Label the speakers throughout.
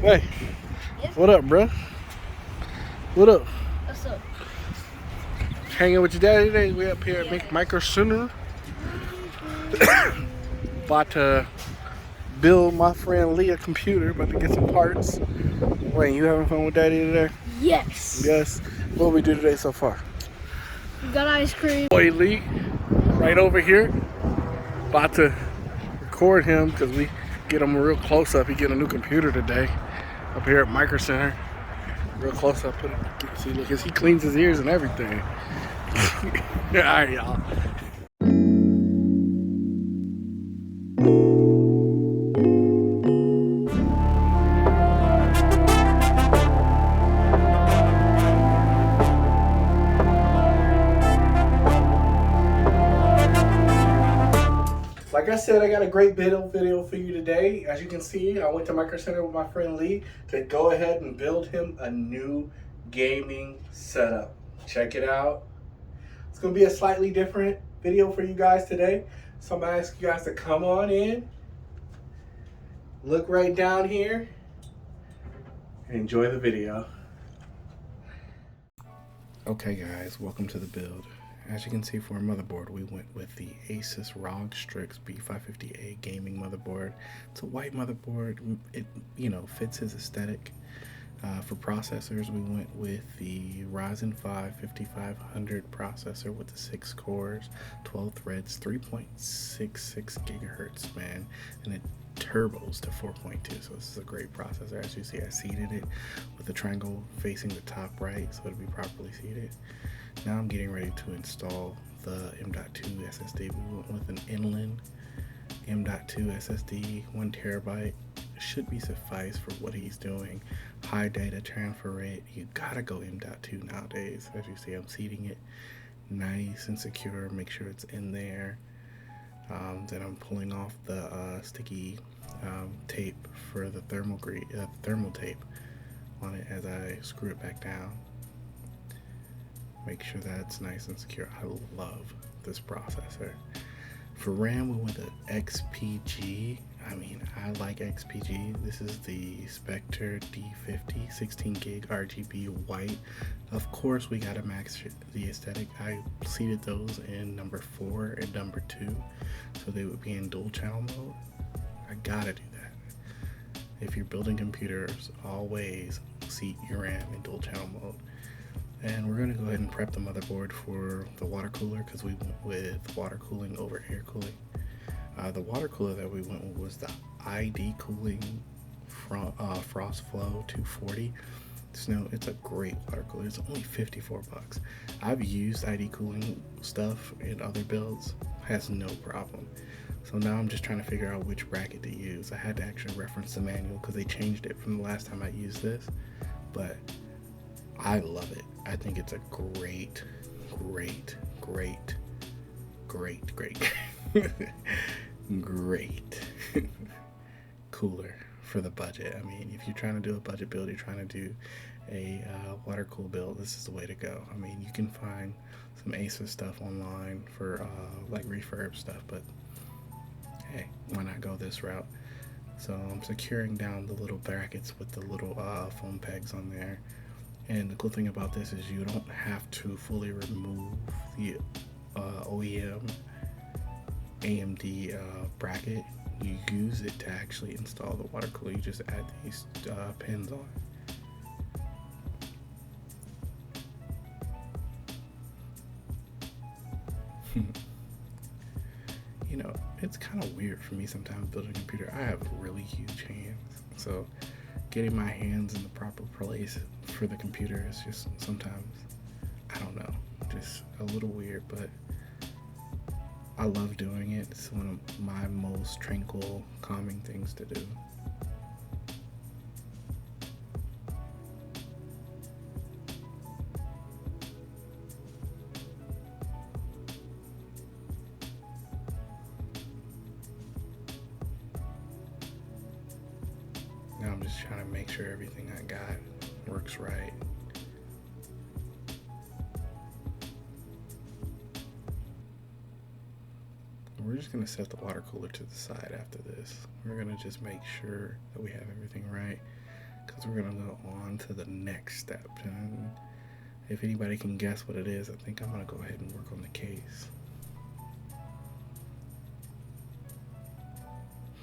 Speaker 1: Hey,
Speaker 2: Yes.
Speaker 1: what up, bruh? What up?
Speaker 2: What's up?
Speaker 1: Hanging with your daddy today. We up here at Micro Center. About to build my friend Lee a computer. About to get some parts. Wait, you having fun with daddy today?
Speaker 2: Yes.
Speaker 1: Yes. What we do today so far?
Speaker 2: We got ice cream.
Speaker 1: Boy Lee, right over here. About to record him because we get him a real close up. He get a new computer today up here at Micro Center. Real close up. Put it. See, look, he cleans his ears and everything. All right, y'all. Like I said, I got a great video for you today. As you can see, I went to Micro Center with my friend Lee to go ahead and build him a new gaming setup. Check it out. It's going to be a slightly different video for you guys today. So I'm going to ask you guys to come on in, look right down here, and enjoy the video. Okay guys, welcome to the build. As you can see, for our motherboard, we went with the Asus ROG Strix B550A gaming motherboard. It's a white motherboard. It, fits his aesthetic. For processors, we went with the Ryzen 5 5500 processor with the 6 cores, 12 threads, 3.66 gigahertz, man, and it turbos to 4.2. So this is a great processor. As you see, I seated it with the triangle facing the top right, so it'll be properly seated. Now I'm getting ready to install the M.2 SSD. We went with an Inland M.2 SSD, 1 terabyte. Should be suffice for what he's doing. High data transfer rate. You gotta go M.2 nowadays. As you see, I'm seating it nice and secure. Make sure it's in there. Then I'm pulling off the sticky tape for the thermal tape on it as I screw it back down. Make sure that's nice and secure. I love this processor. For RAM, we went with XPG. I like XPG. This is the Spectre D50 16 gig RGB white. Of course, we gotta match the aesthetic. I seated those in number 4 and number 2, so they would be in dual channel mode. I gotta do that. If you're building computers, always seat your RAM in dual channel mode. And we're going to go ahead and prep the motherboard for the water cooler because we went with water cooling over air cooling. The water cooler that we went with was the ID Cooling Frostflow 240. It's a great water cooler. It's only 54 bucks. I've used ID Cooling stuff in other builds. Has no problem. So now I'm just trying to figure out which bracket to use. I had to actually reference the manual because they changed it from the last time I used this. But I love it. I think it's a great cooler for the budget. If you're trying to do a budget build, you're trying to do a water cool build, this is the way to go. You can find some Asus stuff online for like refurb stuff, but hey, why not go this route? So I'm securing down the little brackets with the little foam pegs on there. And the cool thing about this is you don't have to fully remove the OEM AMD bracket. You use it to actually install the water cooler. You just add these pins on. It's kind of weird for me sometimes building a computer. I have really huge hands, so getting my hands in the proper place for the computer is just sometimes, I don't know, just a little weird, but I love doing it. It's one of my most tranquil, calming things to do. Now I'm just trying to make sure everything I got works right. We're just going to set the water cooler to the side after this. We're going to just make sure that we have everything right. because we're gonna go on to the next step. And if anybody can guess what it is, I think I'm gonna go ahead and work on the case.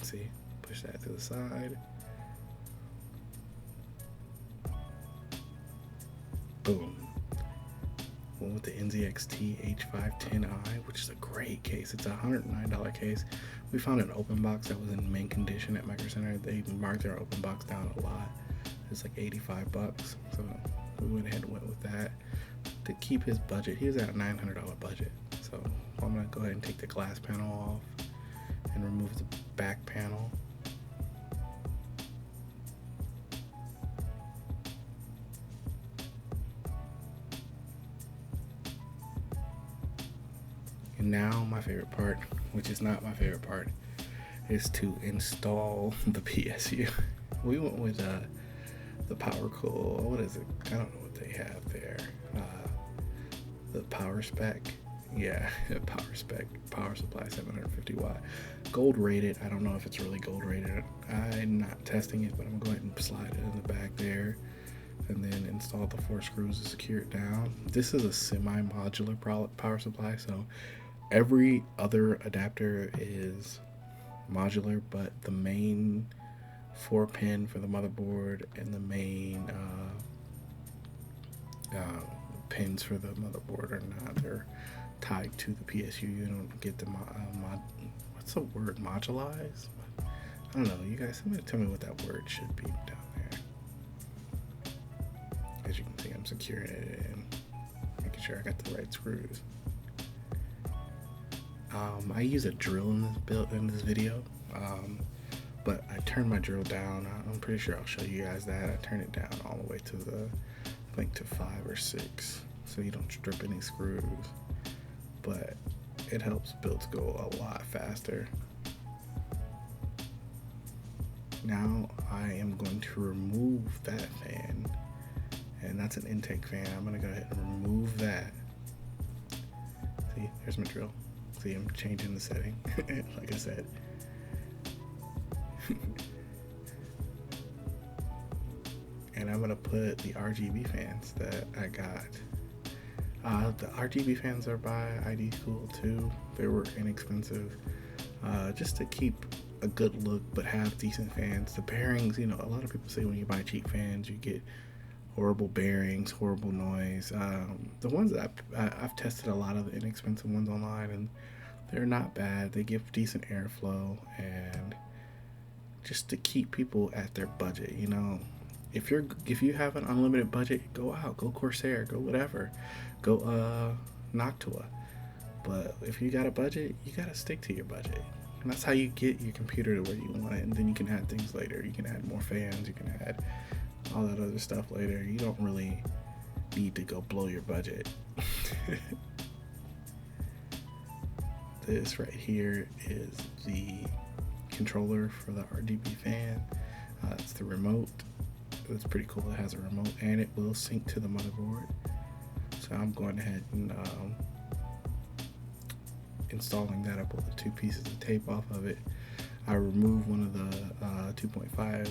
Speaker 1: See, push that to the side. Boom. One with the NZXT H510i, which is a great case. It's a $109 case. We found an open box that was in mint condition at Micro Center. They marked their open box down a lot. It's like 85 bucks. So we went ahead and went with that to keep his budget. He was at a $900 budget. So I'm gonna go ahead and take the glass panel off and remove the back panel. And now my favorite part, which is not my favorite part, is to install the PSU. We went with the PowerCool, what is it? I don't know what they have there. The power spec. Yeah, power spec, power supply 750 watt. Gold rated. I don't know if it's really gold rated. I'm not testing it, but I'm gonna go ahead and slide it in the back there and then install the 4 screws to secure it down. This is a semi-modular power supply, so every other adapter is modular, but the main 4-pin for the motherboard and the main pins for the motherboard are not. They're tied to the PSU. You don't get the what's the word? Modulized? I don't know. You guys, somebody tell me what that word should be down there. As you can see, I'm securing it and making sure I got the right screws. I use a drill in this video, but I turned my drill down. I'm pretty sure I'll show you guys that. I turn it down all the way to I think to 5 or 6, so you don't strip any screws. But it helps builds go a lot faster. Now I am going to remove that fan, and that's an intake fan. I'm gonna go ahead and remove that. See, there's my drill. See, I'm changing the setting, like I said. And I'm gonna put the RGB fans that I got. The RGB fans are by ID School too. They were inexpensive, just to keep a good look but have decent fans. The bearings, you know, a lot of people say when you buy cheap fans you get horrible bearings, horrible noise. The ones that I've tested a lot of the inexpensive ones online, and they're not bad. They give decent airflow, and just to keep people at their budget, you know. If you have an unlimited budget, go out, go Corsair, go whatever, go Noctua. But if you got a budget, you gotta stick to your budget, and that's how you get your computer to where you want it. And then you can add things later. You can add more fans. You can add all that other stuff later. You don't really need to go blow your budget. This right here is the controller for the RGB fan. It's the remote. It's pretty cool. It has a remote and it will sync to the motherboard. So I'm going ahead and installing that. I pulled the 2 pieces of tape off of it. I removed one of the 2.5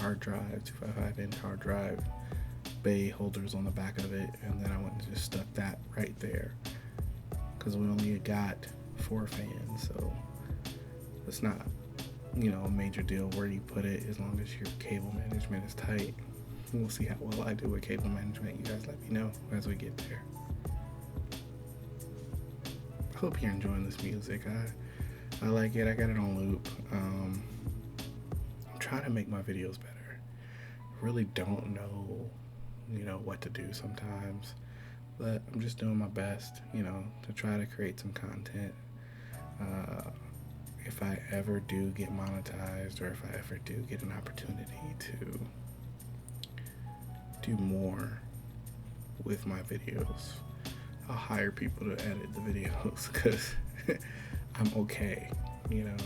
Speaker 1: hard drive, 255-inch hard drive bay holders on the back of it, and then I went and just stuck that right there because we only got 4 fans, so it's not, you know, a major deal where you put it as long as your cable management is tight. We'll see how well I do with cable management. You guys let me know as we get there. I hope you're enjoying this music. I like it. I got it on loop. I'm trying to make my videos better. I really don't know, you know, what to do sometimes, but I'm just doing my best, you know, to try to create some content. If I ever do get monetized, or if I ever do get an opportunity to do more with my videos, I'll hire people to edit the videos because I'm okay, you know,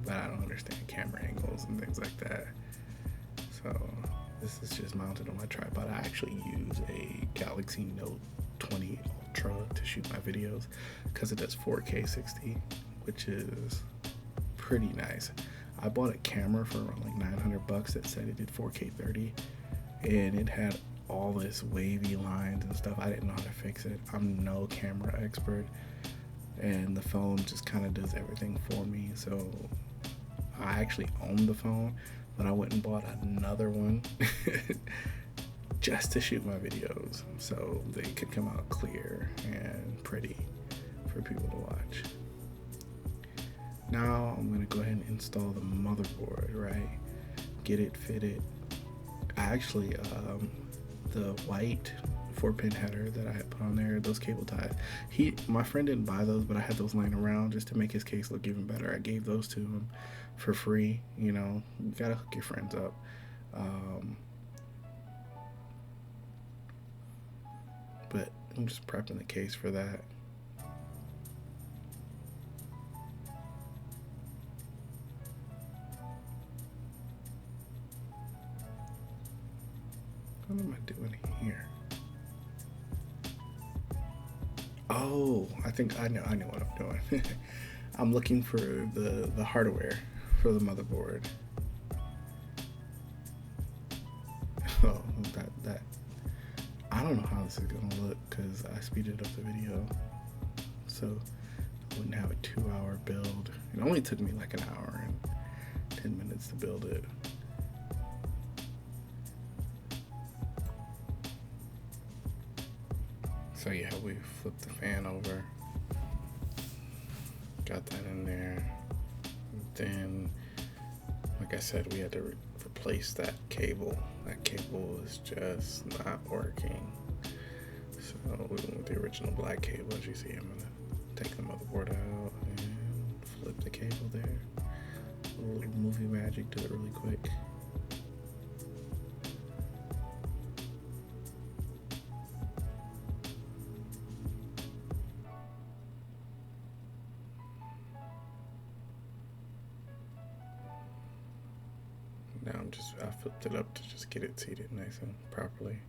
Speaker 1: but I don't understand camera angles and things like that. So this is just mounted on my tripod. I actually use a Galaxy Note 20 Ultra to shoot my videos because it does 4K 60, which is pretty nice. I bought a camera for around like 900 bucks that said it did 4K 30, and it had all this wavy lines and stuff. I didn't know how to fix it. I'm no camera expert, and the phone just kind of does everything for me. So I actually own the phone, but I went and bought another one just to shoot my videos so they could come out clear and pretty for people to watch. Now I'm gonna go ahead and install the motherboard, right? Get it fitted. I actually, the white 4-pin header that I had put on there, those cable ties, my friend didn't buy those, but I had those laying around just to make his case look even better. I gave those to him for free. You know, you gotta hook your friends up. But I'm just prepping the case for that. What am I doing here? Oh, I think I know what I'm doing. I'm looking for the hardware for the motherboard. Oh, that I don't know how this is gonna look because I speeded up the video, so I wouldn't have a 2-hour build. It only took me like an hour and 10 minutes to build it. So yeah, we flipped the fan over, got that in there. Then, like I said, we had to replace that cable. That cable is just not working. So we went with the original black cable. As you see, I'm gonna take the motherboard out and flip the cable there. A little movie magic, do it really quick. Now I flipped it up to just get it seated nice and properly.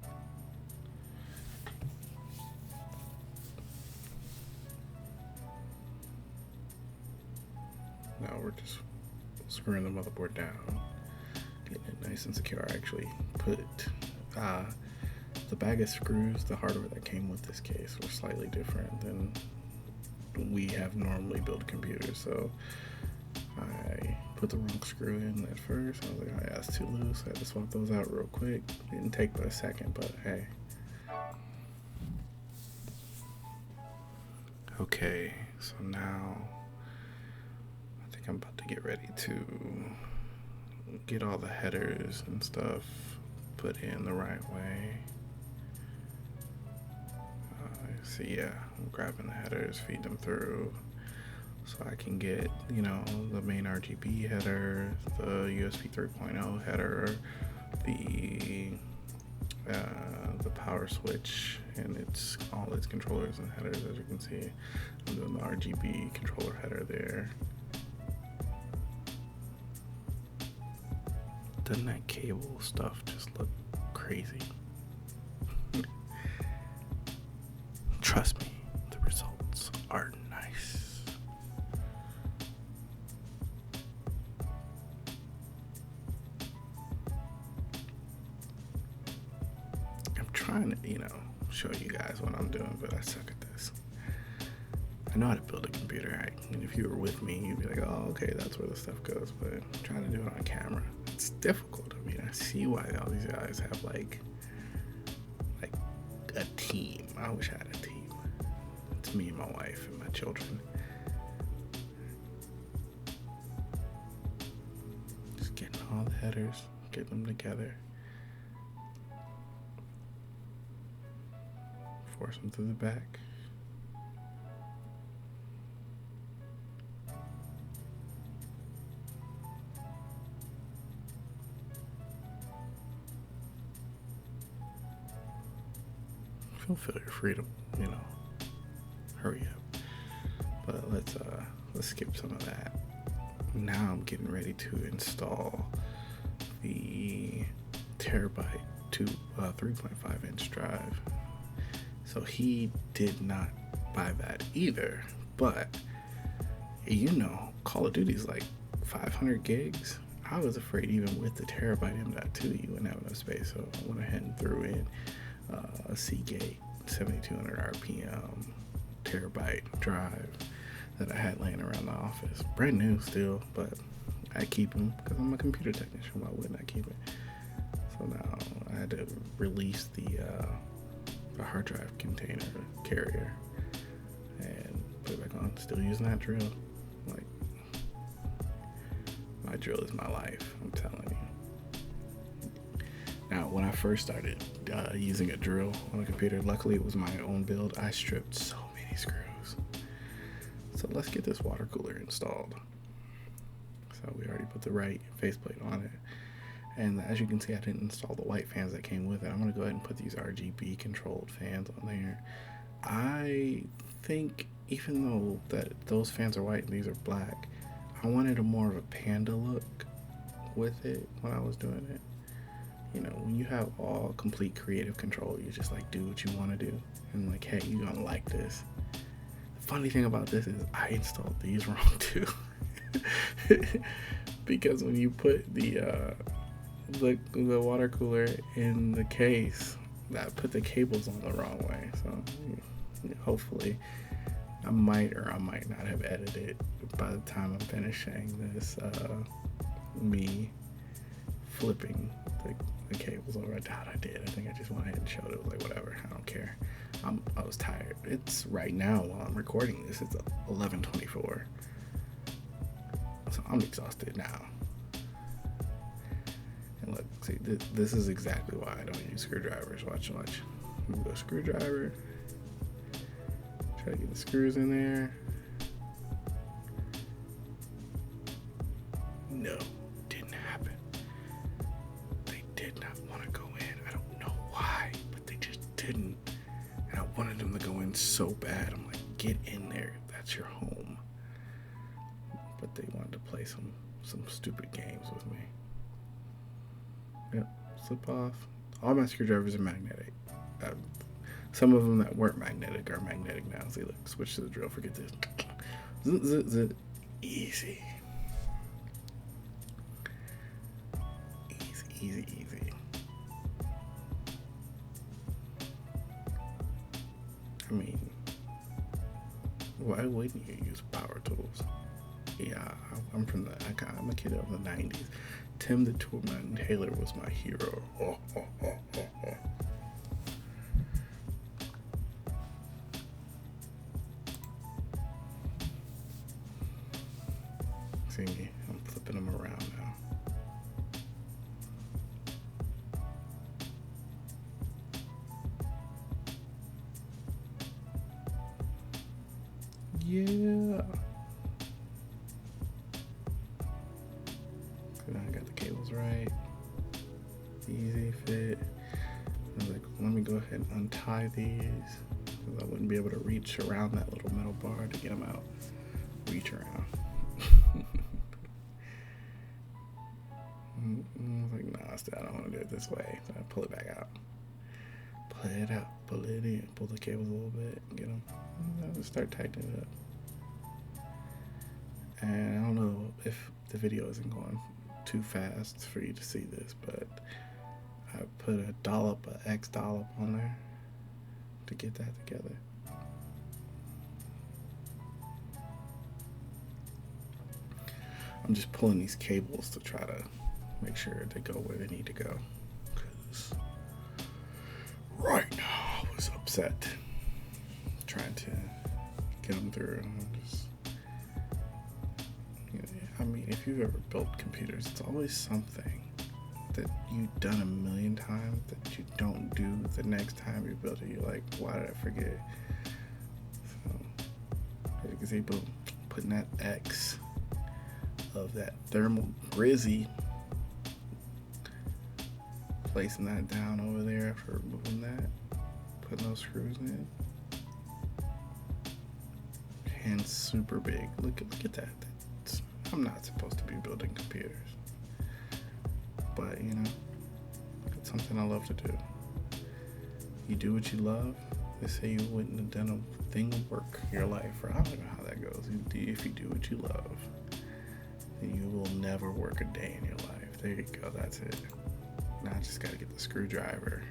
Speaker 1: Now we're just screwing the motherboard down, getting it nice and secure. I actually put the bag of screws, the hardware that came with this case was slightly different than we have normally built computers, so I put the wrong screw in at first. I was like, oh yeah, that's too loose. I had to swap those out real quick. Didn't take but a second, but hey. Okay, so now I think I'm about to get ready to get all the headers and stuff put in the right way. See, yeah, I'm grabbing the headers, feed them through, so I can get, you know, the main RGB header, the USB 3.0 header, the power switch, and all its controllers and headers. As you can see, I'm doing the RGB controller header there. Doesn't that cable stuff just look crazy? Trust me, the results are nice. I'm trying to, you know, show you guys what I'm doing, but I suck at this. I know how to build a computer. And if you were with me, you'd be like, oh, okay, that's where the stuff goes. But I'm trying to do it on camera. It's difficult. I mean, I see why all these guys have like a team. I wish I had a team. It's me and my wife and my children. Just getting all the headers, getting them together. Force them through the back. Feel your freedom, you know. Hurry up. But let's skip some of that. Now I'm getting ready to install the terabyte to 3.5 inch drive. So he did not buy that either, but you know, Call of Duty's like 500 gigs. I was afraid even with the terabyte M.2 you wouldn't have enough space, so I went ahead and threw in a Seagate 7200 RPM terabyte drive that I had laying around the office. Brand new still, but I keep them because I'm a computer technician. Why wouldn't I keep it? So now I had to release the hard drive container carrier and put it back on. Still using that drill. Like, my drill is my life, I'm telling you. Now, when I first started using a drill on a computer, luckily it was my own build, I stripped so many screws. So let's get this water cooler installed. So we already put the right faceplate on it. And as you can see, I didn't install the white fans that came with it. I'm gonna go ahead and put these RGB controlled fans on there. I think even though that those fans are white and these are black, I wanted a more of a panda look with it when I was doing it. You know, when you have all complete creative control, you just like do what you want to do, and like, hey, you're gonna like this. The funny thing about this is I installed these wrong too, because when you put the water cooler in the case, that put the cables on the wrong way. So hopefully I might or I might not have edited by the time I'm finishing this me flipping the cables over. I doubt I did. I think I just went ahead and showed it. Was like, whatever, I don't care. I was tired. It's right now while I'm recording this, it's 11:24. So I'm exhausted now. And look, see, this is exactly why I don't use screwdrivers. Watch. I'm gonna go screwdriver. Try to get the screws in there. No, didn't happen. They did not want to go in. I don't know why, but they just didn't. And I wanted them to go in so bad. I'm like, get in there. That's your home. But they wanted to play some stupid games with me. Yep, slip off. All my screwdrivers are magnetic. Some of them that weren't magnetic are magnetic now. See, look, switch to the drill. Forget this. Easy. Easy. I mean, why wouldn't you use power tools? Yeah, I'm a kid of the 90s. Tim the Toolman Taylor was my hero. Oh. See me? I'm flipping them around now. Yeah. So I got the cables right. Easy fit. I was like, let me go ahead and untie these, because I wouldn't be able to reach around that little metal bar to get them out. Reach around. I was like, nah, I don't want to do it this way. So I pull it back out. Pull it out, pull it in, pull the cables a little bit, and get them. And start tightening it up. And I don't know if the video isn't going too fast for you to see this, but I put a dollop, an X dollop on there to get that together. I'm just pulling these cables to try to make sure they go where they need to go. Because right now I was upset trying to get them through. I mean, if you've ever built computers, it's always something that you've done a million times that you don't do the next time you build it. You're like, why did I forget? So, as you can see, boom, putting that X of that thermal grizzy, placing that down over there after removing that, putting those screws in. Hands super big. Look at that. I'm not supposed to be building computers, but you know, it's something I love to do. You do what you love. They say you wouldn't have done a thing of work in your life, or I don't know how that goes. If you do what you love, you will never work a day in your life. There you go, that's it. Now I just gotta get the screwdriver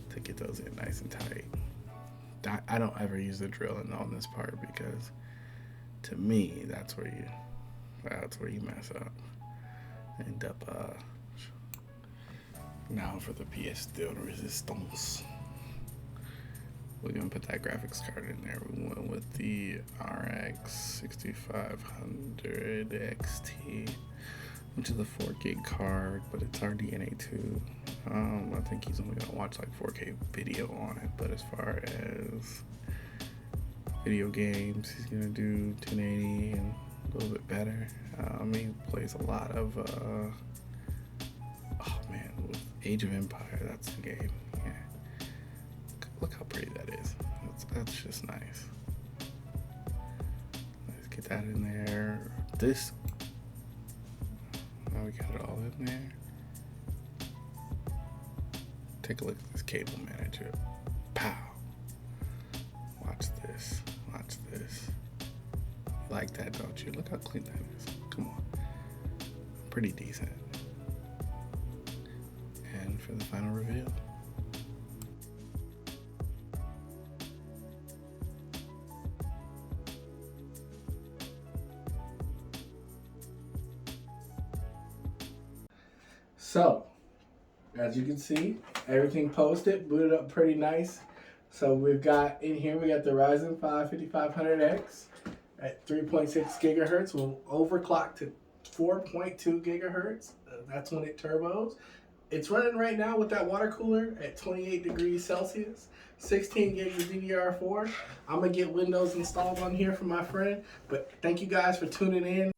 Speaker 1: to get those in nice and tight. I don't ever use the drill on this part because to me that's where you mess up. End up now for the pièce de résistance. We're gonna put that graphics card in there. We went with the RX 6500 XT, which is a 4 gig card, but it's RDNA2. I think he's only gonna watch like 4K video on it, but as far as video games, he's gonna do 1080 and a little bit better. He plays a lot of, oh man, Age of Empire, that's the game, yeah. Look how pretty that is. That's just nice. Let's get that in there. Now we got it all in there. Take a look at this cable manager. Pow. Watch this. Watch this. You like that, don't you? Look how clean that is. Come on. Pretty decent. And for the final reveal. So, as you can see, everything posted, booted up pretty nice. So we've got in here, we got the Ryzen 5 5500X at 3.6 gigahertz. We'll overclock to 4.2 gigahertz. That's when it turbos. It's running right now with that water cooler at 28 degrees Celsius, 16 gigs of DDR4. I'm gonna get Windows installed on here for my friend, but thank you guys for tuning in.